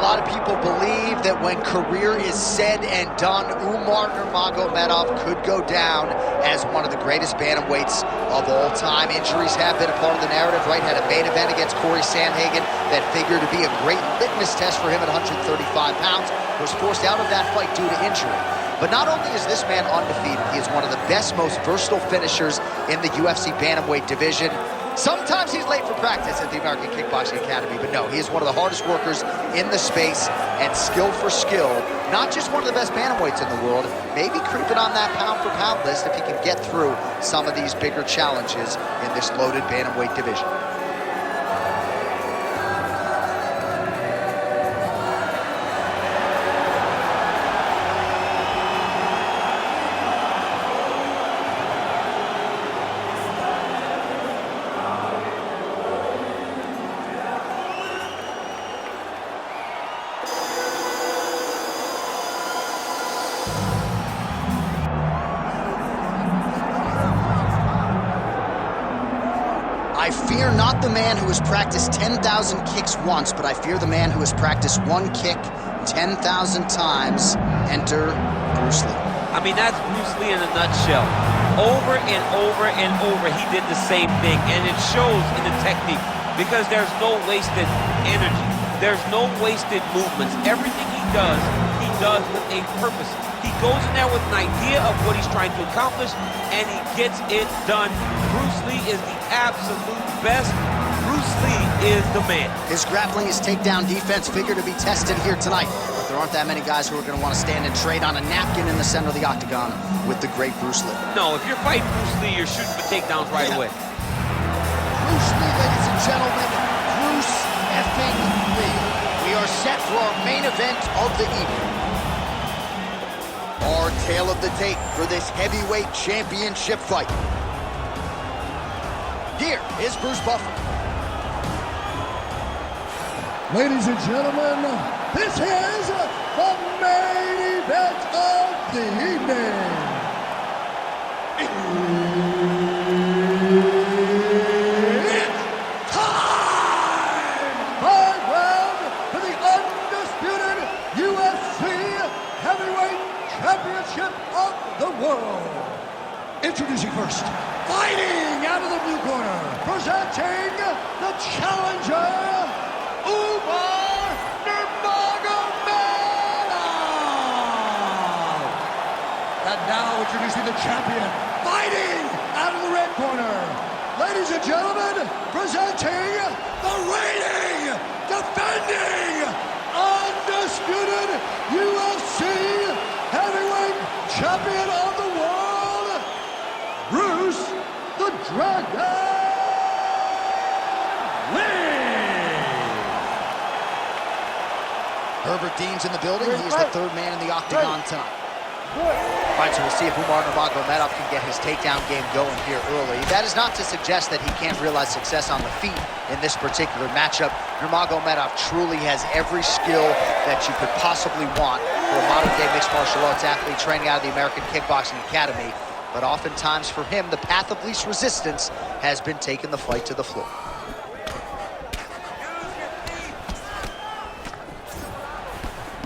lot of people believe that when career is said and done, Umar Nurmagomedov could go down as one of the greatest bantamweights of all time. Injuries have been a part of the narrative, right? Had a main event against Corey Sandhagen that figured to be a great litmus test for him at 135 pounds. Was forced out of that fight due to injury. But not only is this man undefeated, he is one of the best, most versatile finishers in the UFC bantamweight division. Sometimes he's late for practice at the American Kickboxing Academy, but no, he is one of the hardest workers in the space, and skill for skill, not just one of the best bantamweights in the world, maybe creeping on that pound-for-pound list if he can get through some of these bigger challenges in this loaded bantamweight division. I fear not the man who has practiced 10,000 kicks once, but I fear the man who has practiced one kick 10,000 times. Enter Bruce Lee. I mean, that's Bruce Lee in a nutshell. Over and over and over, he did the same thing, and it shows in the technique because there's no wasted energy. There's no wasted movements. Everything he does with a purpose. He goes in there with an idea of what he's trying to accomplish, and he gets it done. Bruce Lee is the absolute best. Bruce Lee is the man. His grappling, his takedown defense figure to be tested here tonight. But there aren't that many guys who are going to want to stand and trade on a napkin in the center of the octagon with the great Bruce Lee. No, if you're fighting Bruce Lee, you're shooting for takedowns right away. Bruce Lee, ladies and gentlemen, Bruce effing Lee. We are set for our main event of the evening. Our tale of the tape for this heavyweight championship fight. Here is Bruce Buffer. Ladies and gentlemen, this is the main event of the evening. It's time! 5 rounds for the undisputed UFC Heavyweight Championship of the world. Introducing first, fighting out of the blue corner, presenting the challenger, Umar Nurmagomedov. And now introducing the champion, fighting out of the red corner. Ladies and gentlemen, presenting the reigning, defending, undisputed UFC Heavyweight Champion of the world, Bruce the Dragon Lee. Herbert Dean's in the building. He is the third man in the octagon tonight. All right, so we'll see if Umar Nurmagomedov can get his takedown game going here early. That is not to suggest that he can't realize success on the feet in this particular matchup. Nurmagomedov truly has every skill that you could possibly want for a modern-day mixed martial arts athlete training out of the American Kickboxing Academy. But oftentimes for him, the path of least resistance has been taking the fight to the floor.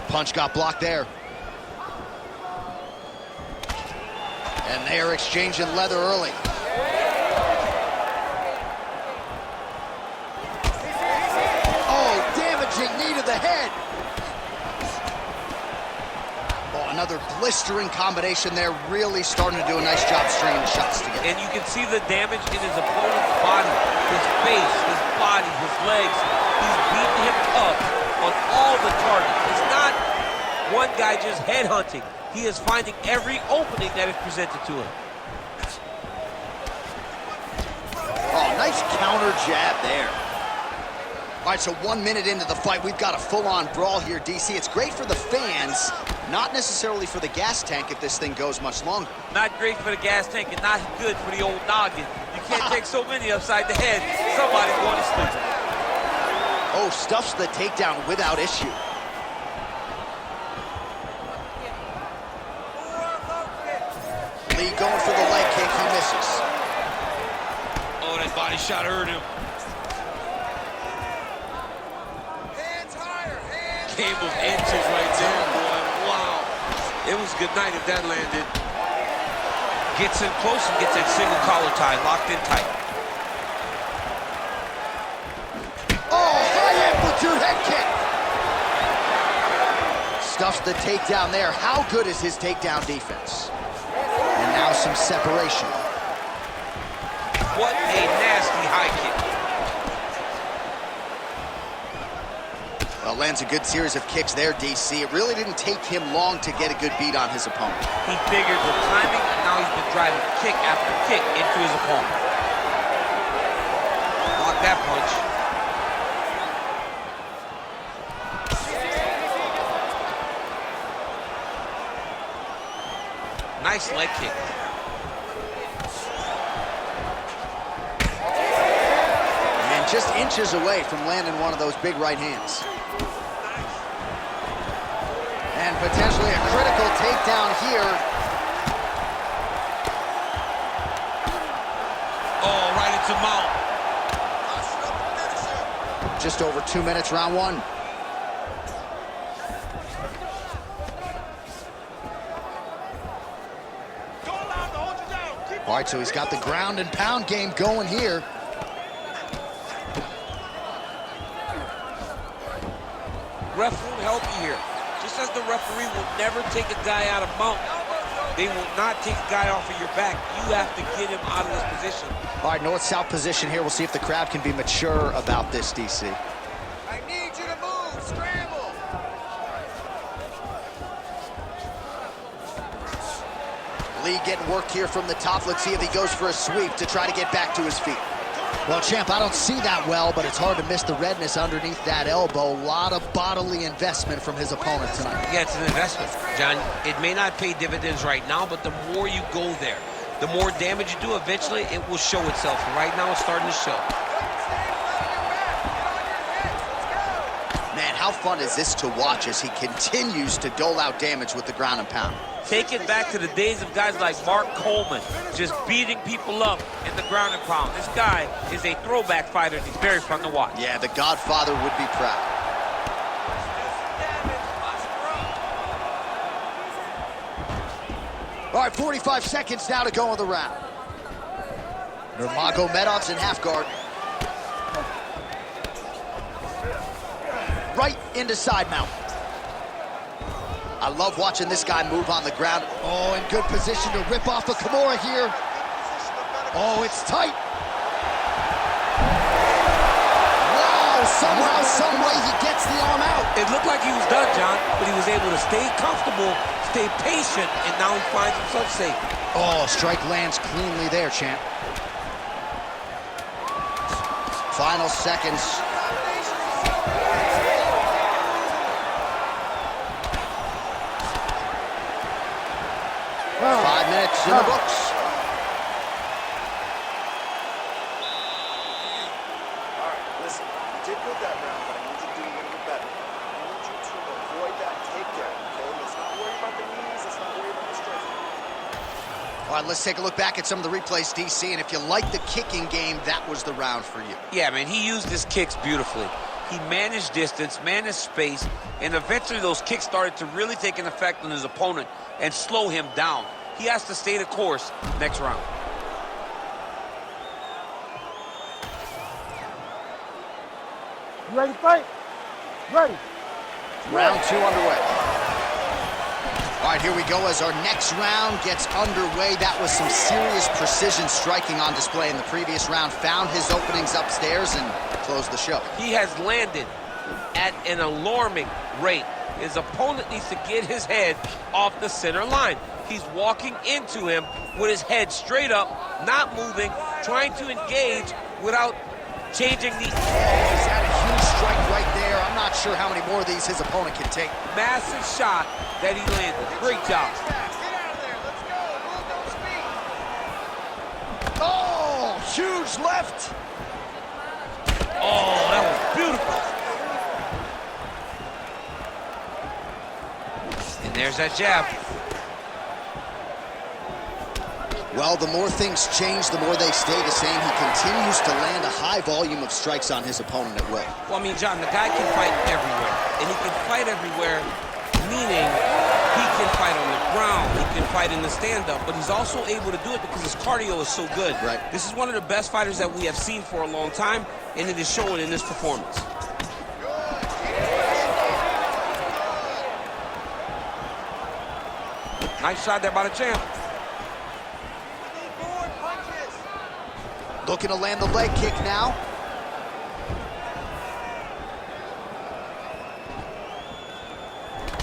Punch got blocked there. And they are exchanging leather early. Oh, damaging knee to the head. Oh, another blistering combination there, really starting to do a nice job stringing the shots together. And you can see the damage in his opponent's body, his face, his body, his legs. He's beating him up on all the targets. It's not one guy just headhunting. He is finding every opening that is presented to him. Oh, nice counter jab there. All right, so 1 minute into the fight, we've got a full-on brawl here, DC. It's great for the fans, not necessarily for the gas tank if this thing goes much longer. Not great for the gas tank and not good for the old noggin. You can't take so many upside the head. Somebody's going to sleep. Oh, stuffs the takedown without issue. Lee going for the leg kick, he misses. Oh, that body shot hurt him. game of inches right there, boy. Wow. It was good night if that landed. Gets in close and gets that single collar tie, locked in tight. Oh, high amplitude head kick. Stuffs the takedown there. How good is his takedown defense? And now some separation. What a nasty high kick. Well, lands a good series of kicks there, DC. It really didn't take him long to get a good beat on his opponent. He figured the timing, and now he's been driving kick after kick into his opponent. Block that punch. Nice leg kick. And just inches away from landing one of those big right hands. And potentially a critical takedown here. Oh, right into mount. Just over 2 minutes, round one. All right, so he's got the ground and pound game going here. Ref won't help you here. Just as the referee will never take a guy out of mount, they will not take a guy off of your back. You have to get him out of this position. All right, north-south position here. We'll see if the crowd can be mature about this, DC. I need you to move, scramble. Lee getting worked here from the top. Let's see if he goes for a sweep to try to get back to his feet. Well, champ, I don't see that well, but it's hard to miss the redness underneath that elbow. A lot of bodily investment from his opponent tonight. Yeah, it's an investment, John. It may not pay dividends right now, but the more you go there, the more damage you do, eventually it will show itself. Right now, it's starting to show. Man, how fun is this to watch as he continues to dole out damage with the ground and pound? Take it back to the days of guys like Mark Coleman, just beating people up in the ground and pound. This guy is a throwback fighter, and he's very fun to watch. Yeah, the Godfather would be proud. All right, 45 seconds now to go in the round. Nurmagomedov's in half guard. Right into side mount. I love watching this guy move on the ground. Oh, in good position to rip off a Kimura here. Oh, it's tight. Wow, somehow, some way he gets the arm out. It looked like he was done, John, but he was able to stay comfortable, stay patient, and now he finds himself safe. Oh, strike lands cleanly there, champ. Final seconds. Wow. 5 minutes in the books. All right, listen, you did good that round, but I need you to do a little bit better. I need you to avoid that takedown, okay? Let's not worry about the knees, let's not worry about the striking. All right, let's take a look back at some of the replays, DC, and if you like the kicking game, that was the round for you. Yeah, man, he used his kicks beautifully. He managed distance, managed space, and eventually those kicks started to really take an effect on his opponent and slow him down. He has to stay the course next round. You ready to fight? Ready. Round two underway. All right, here we go as our next round gets underway. That was some serious precision striking on display in the previous round. Found his openings upstairs and closed the show. He has landed at an alarming rate. His opponent needs to get his head off the center line. He's walking into him with his head straight up, not moving, trying to engage without changing the... He's had a huge strike right there. I'm not sure how many more of these his opponent can take. Massive shot that he landed. Great job. Get out of there, let's go, move those feet. Oh, huge left. Oh, that was beautiful. And there's that jab. Well, the more things change, the more they stay the same. He continues to land a high volume of strikes on his opponent at will. Well, I mean, John, the guy can fight everywhere. And he can fight everywhere, meaning he can fight on the ground, he can fight in the stand-up, but he's also able to do it because his cardio is so good. Right. This is one of the best fighters that we have seen for a long time, and it is showing in this performance. Nice shot there by the champ. Looking to land the leg kick now.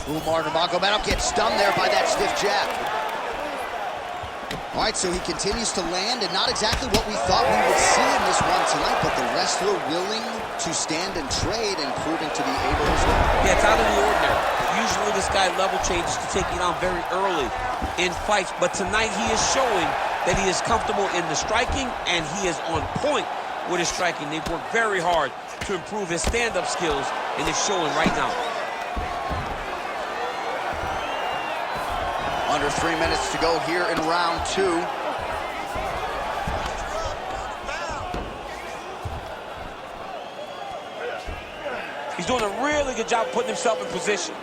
Umar Nurmagomedov gets stunned there by that stiff jab. All right, so he continues to land, and not exactly what we thought we would see in this one tonight, but the wrestler willing to stand and trade and proving to be able as well. Yeah, it's out of the ordinary. Usually this guy level changes to take it on very early in fights, but tonight he is showing that he is comfortable in the striking, and he is on point with his striking. They've worked very hard to improve his stand-up skills, and it's showing right now. Under 3 minutes to go here in round 2. He's doing a really good job putting himself in position.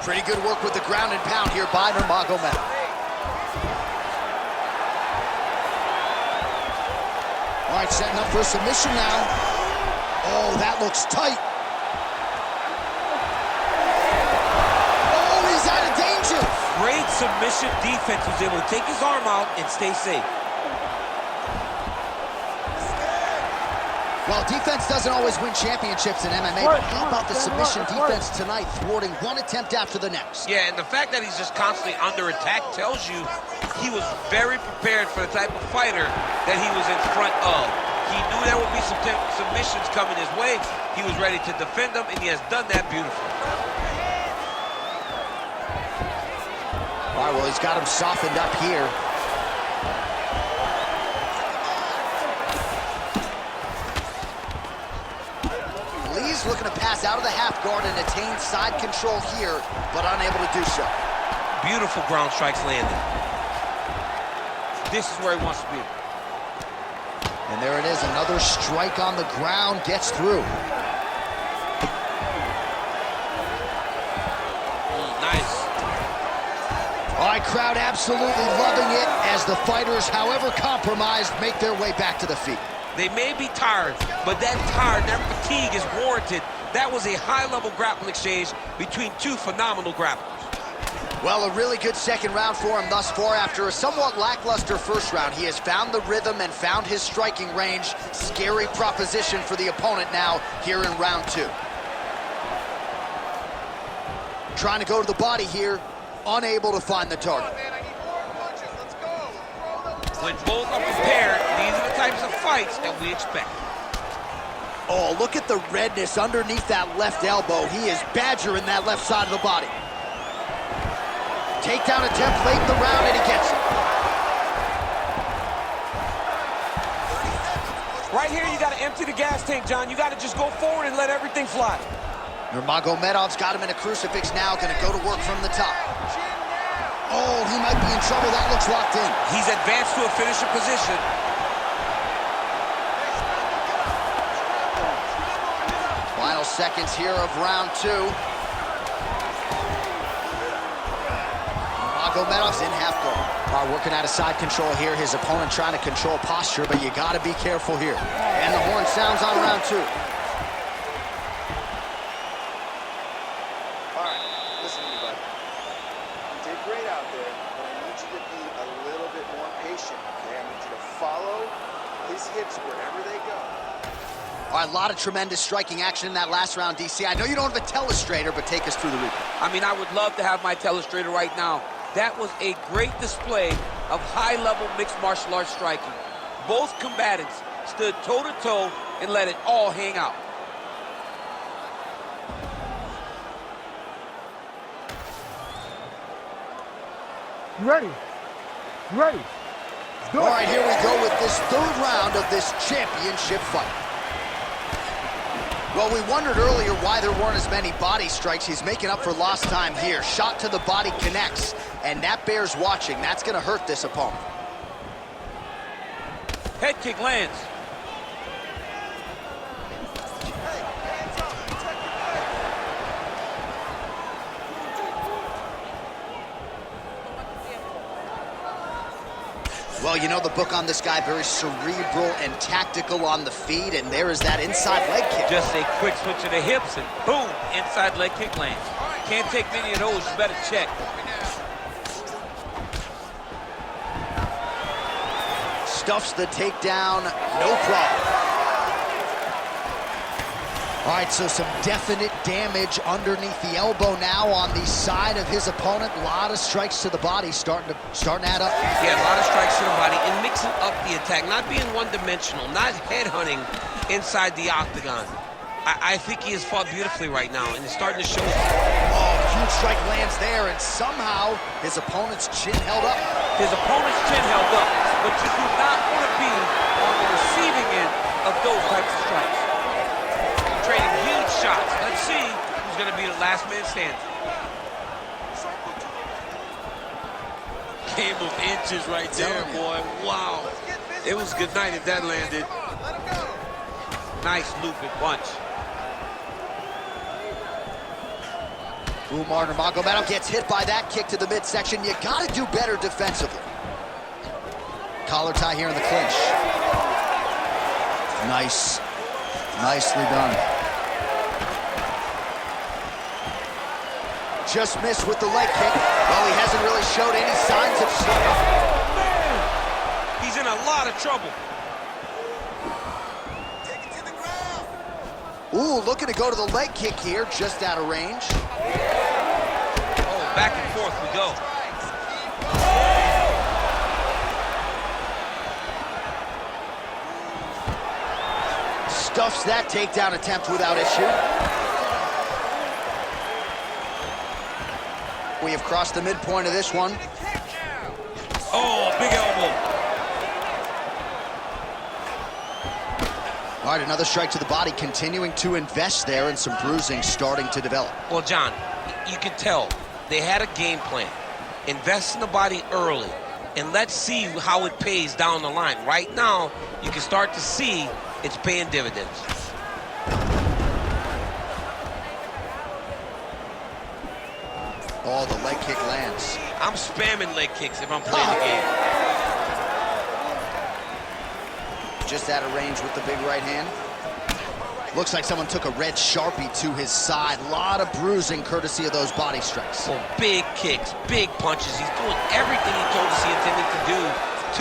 Pretty good work with the ground and pound here by Nurmagomedov. All right, setting up for a submission now. Oh, that looks tight. Oh, he's out of danger. Great submission defense. He was able to take his arm out and stay safe. Well, defense doesn't always win championships in MMA, but how about the submission defense tonight, thwarting one attempt after the next? Yeah, and the fact that he's just constantly under attack tells you he was very prepared for the type of fighter that he was in front of. He knew there would be some submissions coming his way. He was ready to defend them, and he has done that beautifully. All right, well, he's got him softened up here. Lee's looking to pass out of the half guard and attain side control here, but unable to do so. Beautiful ground strikes landed. This is where he wants to be. And there it is, another strike on the ground, gets through. Nice. All right, crowd absolutely loving it as the fighters, however compromised, make their way back to the feet. They may be tired, but that fatigue is warranted. That was a high-level grappling exchange between two phenomenal grapplers. Well, a really good second round for him thus far. After a somewhat lackluster first round, he has found the rhythm and found his striking range. Scary proposition for the opponent now here in round 2. Trying to go to the body here, unable to find the target. When both are prepared, these are the types of fights that we expect. Oh, look at the redness underneath that left elbow. He is badgering that left side of the body. Takedown attempt late in the round, and he gets it. Right here, you got to empty the gas tank, John. You got to just go forward and let everything fly. Nurmagomedov's got him in a crucifix now, going to go to work from the top. Oh, he might be in trouble. That looks locked in. He's advanced to a finisher position. Final seconds here of round 2. Nurmagomedov's in half guard. Working out of side control here. His opponent trying to control posture, but you got to be careful here. And the horn sounds on round 2. All right, listen to me, bud. You did great out there, but I need you to be a little bit more patient, okay? I need you to follow his hips wherever they go. All right, a lot of tremendous striking action in that last round, DC. I know you don't have a telestrator, but take us through the replay. I mean, I would love to have my telestrator right now. That was a great display of high-level mixed martial arts striking. Both combatants stood toe-to-toe and let it all hang out. You ready? You ready? All right, here we go with this third round of this championship fight. Well, we wondered earlier why there weren't as many body strikes. He's making up for lost time here. Shot to the body connects, and that bears watching. That's going to hurt this opponent. Head kick lands. Well, you know the book on this guy, very cerebral and tactical on the feet, and there is that inside leg kick. Just a quick switch of the hips, and boom, inside leg kick lands. Can't take many of those, you better check. Stuffs the takedown, no problem. All right, so some definite damage underneath the elbow now on the side of his opponent. A lot of strikes to the body starting to add up. Yeah, a lot of strikes to the body and mixing up the attack, not being one-dimensional, not headhunting inside the octagon. I think he has fought beautifully right now, and it's starting to show. Oh, huge strike lands there, and somehow his opponent's chin held up. His opponent's chin held up, but you do not want to be on the receiving end of those types of strikes. Trading huge shots. Let's see who's going to be the last man standing. Game of inches right there, boy. Wow. It was good night if that landed. Nice looping punch. Umar Nurmagomedov gets hit by that kick to the midsection. You got to do better defensively. Collar tie here in the clinch. Nice. Nicely done. Just missed with the leg kick. Well, he hasn't really showed any signs of slowing. Man, he's in a lot of trouble. Take it to the ground. Ooh, looking to go to the leg kick here, just out of range. Oh, back and forth we go. Stuffs that takedown attempt without issue. We have crossed the midpoint of this one. Oh, big elbow. All right, another strike to the body, continuing to invest there, and some bruising starting to develop. Well, John, you can tell they had a game plan. Invest in the body early, and let's see how it pays down the line. Right now, you can start to see it's paying dividends. Oh, the leg kick lands. I'm spamming leg kicks if I'm playing the game. Just out of range with the big right hand. Looks like someone took a red Sharpie to his side. A lot of bruising courtesy of those body strikes. Well, big kicks, big punches. He's doing everything he told us he intended to do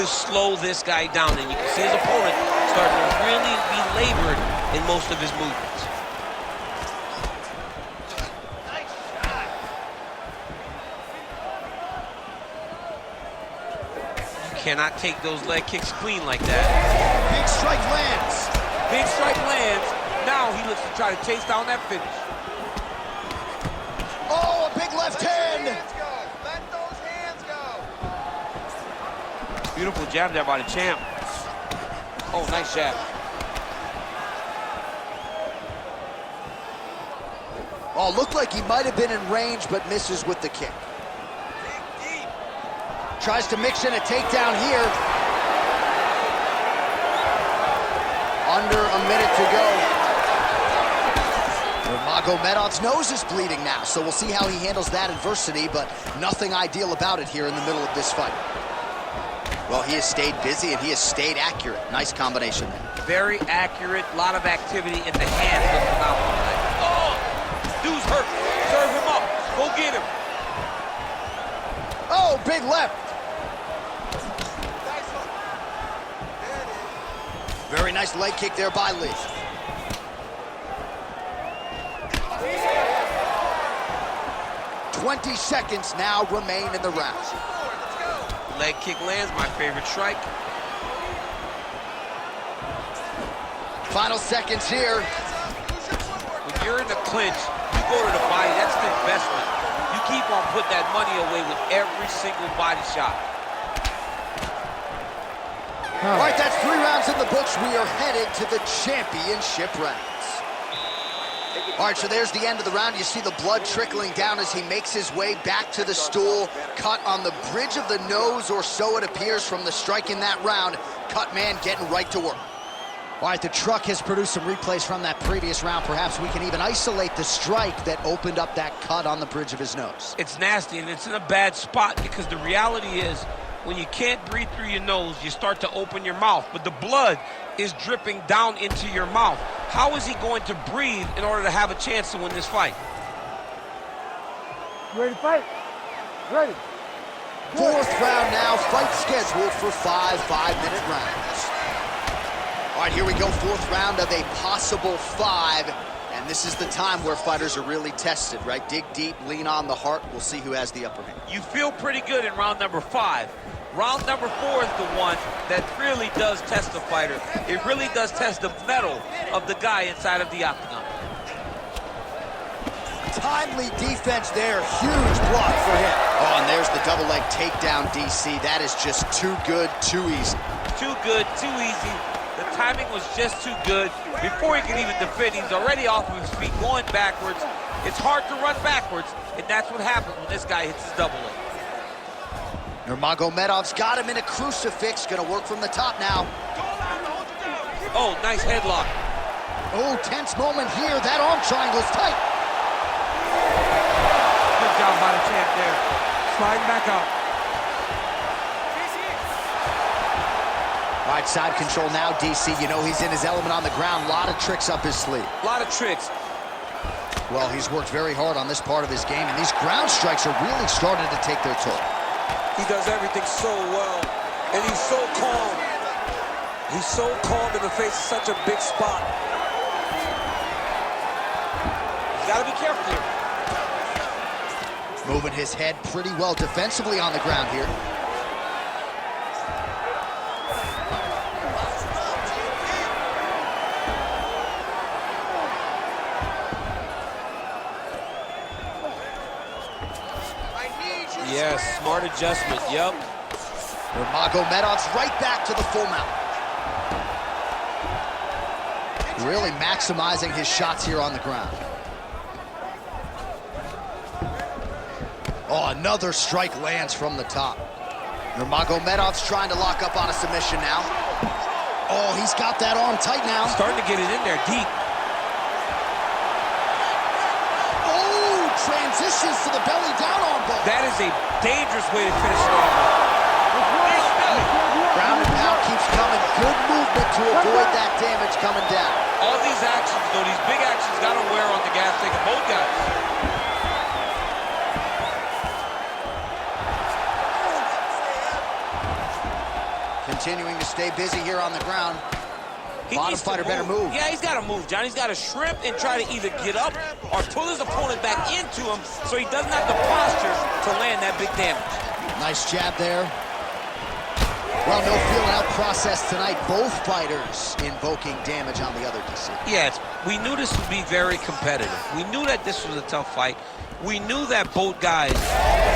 to slow this guy down. And you can see his opponent starting to really be labored in most of his movements. Cannot take those leg kicks clean like that. Big strike lands. Big strike lands. Now he looks to try to chase down that finish. Oh, a big left hand. Let those hands go. Beautiful jab there by the champ. Oh, nice jab. Oh, looked like he might have been in range, but misses with the kick. Tries to mix in a takedown here. Under a minute to go. Nurmagomedov's nose is bleeding now, so we'll see how he handles that adversity, but nothing ideal about it here in the middle of this fight. Well, he has stayed busy and he has stayed accurate. Nice combination there. Very accurate, a lot of activity in the hands of the phenomenal. Oh, dude's hurt. Serve him up. Go get him. Oh, big left. Very nice leg kick there by Lee. "20 seconds now remain in the round. Leg kick lands, my favorite strike. Final seconds here. When you're in the clinch, you go to the body. That's the investment. You keep on putting that money away with every single body shot. All right, that's 3 rounds in the books. We are headed to the championship rounds. All right, so there's the end of the round. You see the blood trickling down as he makes his way back to the stool. Cut on the bridge of the nose, or so it appears from the strike in that round. Cut man getting right to work. All right, the truck has produced some replays from that previous round. Perhaps we can even isolate the strike that opened up that cut on the bridge of his nose. It's nasty, and it's in a bad spot because the reality is when you can't breathe through your nose, you start to open your mouth, but the blood is dripping down into your mouth. How is he going to breathe in order to have a chance to win this fight? Ready to fight? Ready. Fourth round now, fight scheduled for 5 5-minute rounds. All right, here we go, fourth round of a possible 5. And this is the time where fighters are really tested, right? Dig deep, lean on the heart. We'll see who has the upper hand. You feel pretty good in round number 5. Round number 4 is the one that really does test the fighter. It really does test the mettle of the guy inside of the octagon. Timely defense there, huge block for him. Oh, and there's the double leg takedown, DC. That is just too good, too easy. Too good, too easy. The timing was just too good. Before he could even defend, he's already off of his feet, going backwards. It's hard to run backwards, and that's what happens when this guy hits his double leg. Nurmagomedov's got him in a crucifix. Gonna work from the top now. Oh, nice headlock. Oh, tense moment here. That arm triangle's tight. Good job by the champ there. Sliding back out. All right, side control now, DC. You know he's in his element on the ground. A lot of tricks up his sleeve. A lot of tricks. Well, he's worked very hard on this part of his game, and these ground strikes are really starting to take their toll. He does everything so well, and he's so calm. He's so calm in the face of such a big spot. You gotta be careful here. Moving his head pretty well defensively on the ground here. Yes, smart adjustment, yep. Nurmagomedov's right back to the full mount. Really maximizing his shots here on the ground. Oh, another strike lands from the top. Nurmagomedov's trying to lock up on a submission now. Oh, he's got that arm tight now. Starting to get it in there deep. Transitions to the belly down arm bar. That is a dangerous way to finish it off. Ground and pound keeps coming. Good movement to avoid that damage coming down. All these actions, though, these big actions got to wear on the gas tank of both guys. Continuing to stay busy here on the ground. Bottom fighter better move. Yeah, he's got to move, John. He's got to shrimp and try to either get up or pull his opponent back into him so he doesn't have the posture to land that big damage. Nice jab there. Well, no feeling out process tonight. Both fighters invoking damage on the other DC. Yes, we knew this would be very competitive. We knew that this was a tough fight. We knew that both guys...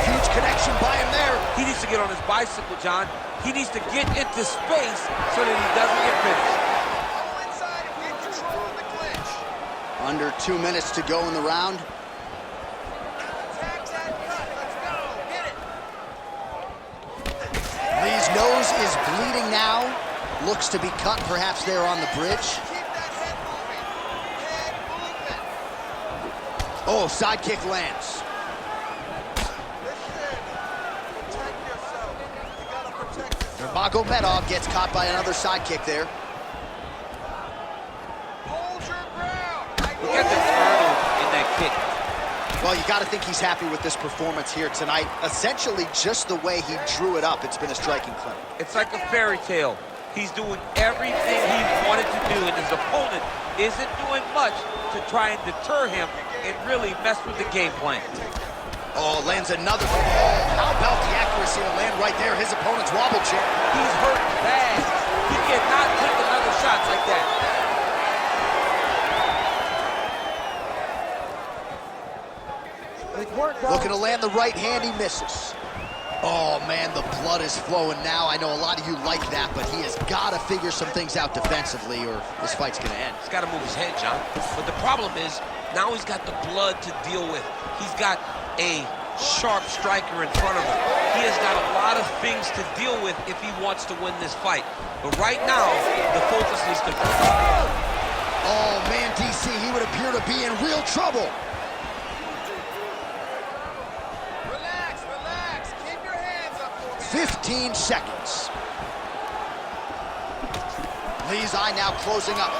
Huge connection by him there. He needs to get on his bicycle, John. He needs to get into space so that he doesn't get finished. Under 2 minutes to go in the round. Lee's nose is bleeding now. Looks to be cut, perhaps there on the bridge. Oh, side kick lands. Nurmagomedov gets caught by another side kick there. Look at the turtle in that kick. Well, you got to think he's happy with this performance here tonight. Essentially, just the way he drew it up, it's been a striking clinic. It's like a fairy tale. He's doing everything he wanted to do, and his opponent isn't doing much to try and deter him and really mess with the game plan. Oh, lands another. Oh, how about the accuracy to land right there? His opponent's wobble chair. He's hurt bad. He cannot take another shot like that. Looking to land the right hand, he misses. Oh, man, the blood is flowing now. I know a lot of you like that, but he has got to figure some things out defensively or this fight's going to end. He's got to move his head, John. But the problem is, Now he's got the blood to deal with. He's got a sharp striker in front of him. He has got a lot of things to deal with if he wants to win this fight. But right now, the focus needs to be. Oh, man, DC, he would appear to be in real trouble. Relax, relax. Keep your hands up for me. 15 seconds. Lee's eye now closing up.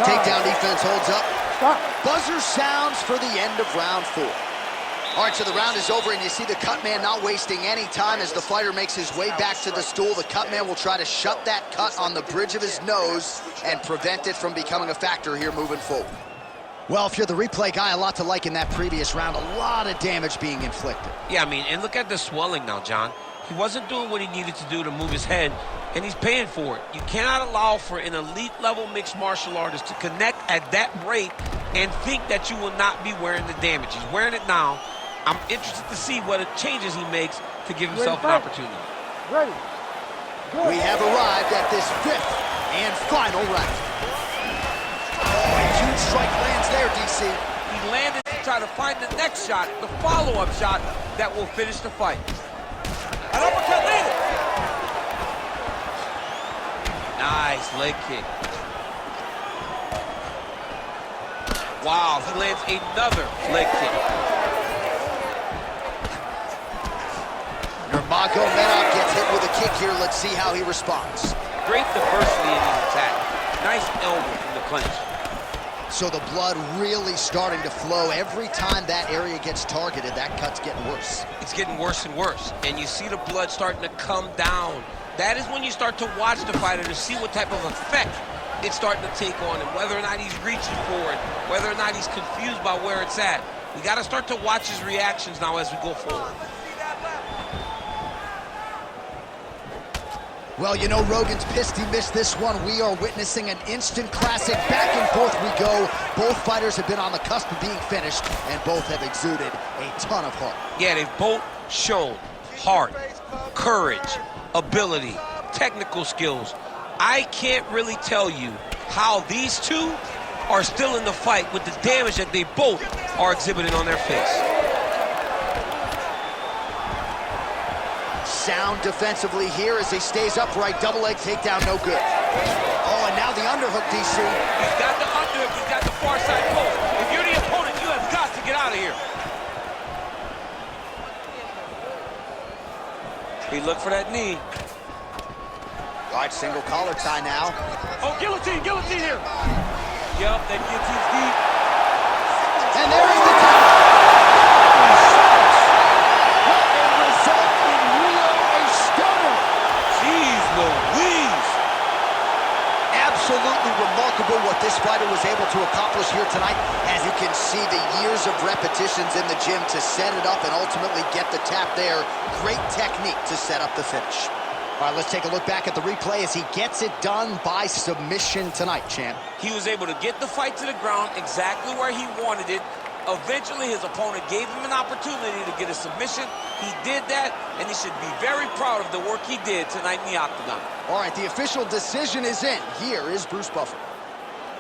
Takedown defense holds up. Stop. Buzzer sounds for the end of round 4. All right, so the round is over, and you see the cut man not wasting any time as the fighter makes his way back to the stool. The cut man will try to shut that cut on the bridge of his nose and prevent it from becoming a factor here moving forward. Well, if you're the replay guy, a lot to like in that previous round. A lot of damage being inflicted. Yeah, I mean, and look at the swelling now, John. He wasn't doing what he needed to do to move his head, and he's paying for it. You cannot allow for an elite-level mixed martial artist to connect at that rate and think that you will not be wearing the damage. He's wearing it now. I'm interested to see what changes he makes to give himself an opportunity. Ready. Good. We have arrived at this 5th and final round. Oh, a huge strike lands there, DC. He landed to try to find the next shot, the follow-up shot that will finish the fight. An uppercut landed. Nice leg kick. Wow, he lands another leg kick. Nurmagomedov gets hit with a kick here. Let's see how he responds. Great diversity in his attack. Nice elbow from the clinch. So the blood really starting to flow. Every time that area gets targeted, that cut's getting worse. It's getting worse and worse, and you see the blood starting to come down. That is when you start to watch the fighter to see what type of effect it's starting to take on him, whether or not he's reaching for it, whether or not he's confused by where it's at. We got to start to watch his reactions now as we go forward. Well, you know, Rogan's pissed he missed this one. We are witnessing an instant classic. Back and forth we go. Both fighters have been on the cusp of being finished, and both have exuded a ton of heart. Yeah, they've both shown heart, courage, ability, technical skills. I can't really tell you how these two are still in the fight with the damage that they both are exhibiting on their face. Sound defensively here as he stays upright. Double leg takedown, no good. Oh, and now the underhook, DC. He's got the underhook, he's got the far side post. If you're the opponent, you have got to get out of here. He looked for that knee. All right, single collar tie now. Oh, guillotine here. Yup, that guillotine's deep. And there is the count. What a result in Rio, a stunner. Jeez Louise. Absolutely remarkable what this fighter was able to accomplish here tonight. As you can see, the years of repetitions in the gym to set it up and ultimately get the tap there. Great technique to set up the finish. All right, let's take a look back at the replay as he gets it done by submission tonight, champ. He was able to get the fight to the ground exactly where he wanted it. Eventually, his opponent gave him an opportunity to get a submission. He did that, and he should be very proud of the work he did tonight in the octagon. All right, the official decision is in. Here is Bruce Buffer.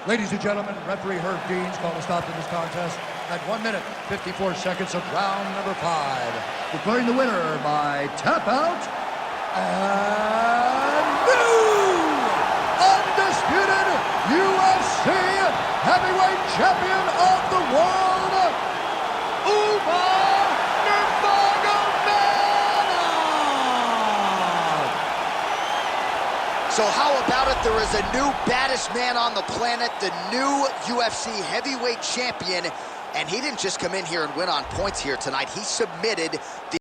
Ladies and gentlemen, referee Herb Dean's called a stop to this contest at 1 minute, 54 seconds of round number 5. Declaring the winner by tap out, and new undisputed UFC heavyweight champion of the world, Umar Nurmagomedov. So how about it? There is a new baddest man on the planet, the new UFC heavyweight champion, and he didn't just come in here and win on points here tonight. He submitted the